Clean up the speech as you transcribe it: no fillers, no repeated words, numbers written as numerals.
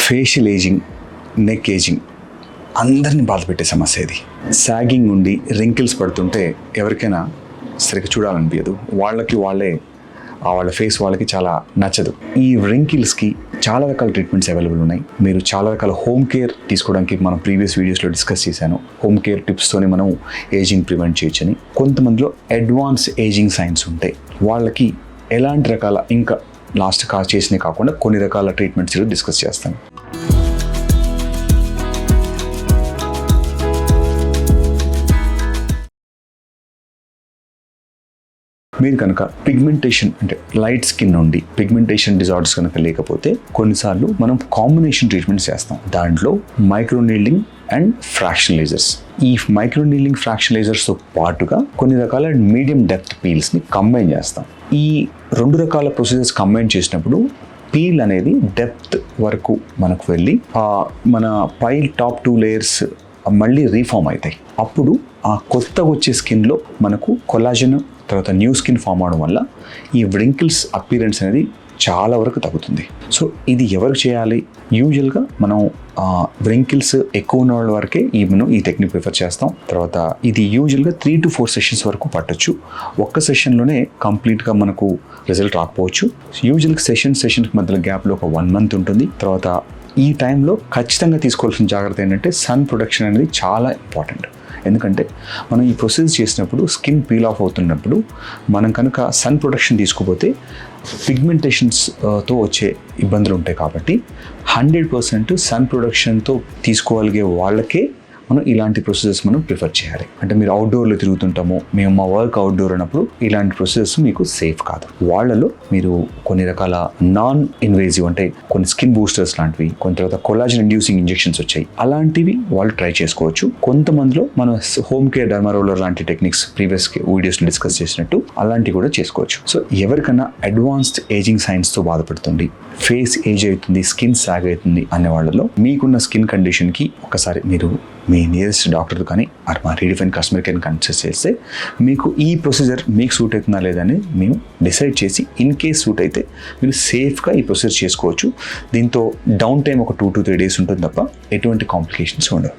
Facial ageing, neck ageing అందరినీ బాధపెట్టే సమస్య ఇది. సాగింగ్ ఉండి రింకిల్స్ పడుతుంటే ఎవరికైనా సరిగ్గా చూడాలనిపించదు. వాళ్ళ ఫేస్ వాళ్ళకి చాలా నచ్చదు. ఈ రింకిల్స్కి చాలా రకాల ట్రీట్మెంట్స్ అవైలబుల్ ఉన్నాయి. మీరు చాలా రకాల హోమ్ కేర్ తీసుకోవడానికి మనం ప్రీవియస్ వీడియోస్లో డిస్కస్ చేశాను. హోమ్ కేర్ టిప్స్తోనే మనం ఏజింగ్ ప్రివెంట్ చేయొచ్చని. కొంతమందిలో అడ్వాన్స్ ఏజింగ్ సైన్స్ ఉంటాయి. వాళ్ళకి ఎలాంటి రకాల ఇంకా లాస్ట్ చేసినవి కాకుండా కొన్ని రకాల ట్రీట్మెంట్స్ డిస్కస్ చేస్తాను. మీరు కనుక పిగ్మెంటేషన్ అంటే లైట్ స్కిన్ నుండి పిగ్మెంటేషన్ డిజార్డర్స్ కనుక లేకపోతే కొన్నిసార్లు మనం కాంబినేషన్ ట్రీట్మెంట్స్ చేస్తాం. దాంట్లో మైక్రోనీడ్లింగ్ అండ్ ఫ్రాక్షన్ లేజర్స్. ఈ మైక్రోనీడ్లింగ్ ఫ్రాక్షన్ లేజర్స్తో పాటుగా కొన్ని రకాల మీడియం డెప్త్ పీల్స్ని కంబైన్ చేస్తాం. ఈ 2 రకాల ప్రొసీజర్స్ కంబైన్ చేసినప్పుడు పీల్ అనేది డెప్త్ వరకు మనకు వెళ్ళి మన పై టాప్ 2 లేయర్స్ మళ్ళీ రీఫార్మ్ అవుతాయి. అప్పుడు ఆ కొత్తగా వచ్చే స్కిన్లో మనకు కొలాజన్ తర్వాత న్యూ స్కిన్ ఫామ్ అవడం వల్ల ఈ వ్రింకిల్స్ అపీరెన్స్ అనేది చాలా వరకు తగ్గుతుంది. సో ఇది ఎవరు చేయాలి? యూజువల్గా మనం వ్రింకిల్స్ ఎక్కువ ఉన్న వాళ్ళ వరకే మనం ఈ టెక్నిక్ ప్రిఫర్ చేస్తాం. తర్వాత ఇది యూజువల్గా 3 to 4 సెషన్స్ వరకు పట్టొచ్చు. ఒక్క సెషన్లోనే కంప్లీట్గా మనకు రిజల్ట్ రాకపోవచ్చు. యూజువల్గా సెషన్కి మధ్యలో గ్యాప్లో ఒక 1 month ఉంటుంది. తర్వాత ఈ టైంలో ఖచ్చితంగా తీసుకోవాల్సిన జాగ్రత్త ఏంటంటే సన్ ప్రొటెక్షన్ అనేది చాలా ఇంపార్టెంట్. ఎందుకంటే మనం ఈ ప్రొసీజర్ చేసినప్పుడు స్కిన్ పీల్ ఆఫ్ అవుతున్నప్పుడు మనం కనుక సన్ ప్రొటెక్షన్ తీసుకోపోతే పిగ్మెంటేషన్స్తో వచ్చే ఇబ్బందులు ఉంటాయి. కాబట్టి 100% సన్ ప్రొటెక్షన్తో తీసుకోగలిగే వాళ్ళకే మనం ఇలాంటి ప్రొసీజర్స్ మనం ప్రిఫర్ చేయాలి. అంటే మీరు అవుట్డోర్లో తిరుగుతుంటాము, మేము మా వర్క్ అవుట్డోర్ అన్నప్పుడు ఇలాంటి ప్రొసీజర్స్ మీకు సేఫ్ కాదు. వాళ్ళలో మీరు కొన్ని రకాల నాన్ ఇన్వేజివ్ అంటే కొన్ని స్కిన్ బూస్టర్స్ లాంటివి, కొన్ని తర్వాత కొలాజన్ ఇండ్యూసింగ్ ఇంజెక్షన్స్ వచ్చాయి, అలాంటివి వాళ్ళు ట్రై చేసుకోవచ్చు. కొంతమందిలో మనం హోమ్ కేర్ డర్మారోలర్ లాంటి టెక్నిక్స్ ప్రీవియస్ వీడియోస్లో డిస్కస్ చేసినట్టు అలాంటివి కూడా చేసుకోవచ్చు. సో ఎవరికైనా అడ్వాన్స్డ్ ఏజింగ్ సైన్స్తో బాధపడుతుంది, ఫేస్ ఏజ్ అవుతుంది, స్కిన్ సాగ్ అవుతుంది అనే వాళ్ళలో మీకున్న స్కిన్ కండిషన్కి ఒకసారి మీరు మీ నియరెస్ట్ డాక్టర్ కానీ మా రీడిఫైన్ కస్టమర్ కేర్ని కన్సల్ట్ చేస్తే మీకు ఈ ప్రొసీజర్ మీకు సూట్ అవుతుందా లేదని మేము డిసైడ్ చేసి ఇన్ కేస్ సూట్ అయితే మీరు సేఫ్గా ఈ ప్రొసీజర్ చేసుకోవచ్చు. దీంతో డౌన్ టైం ఒక 2 to 3 days ఉంటుంది తప్ప ఎటువంటి కాంప్లికేషన్స్ ఉండవు.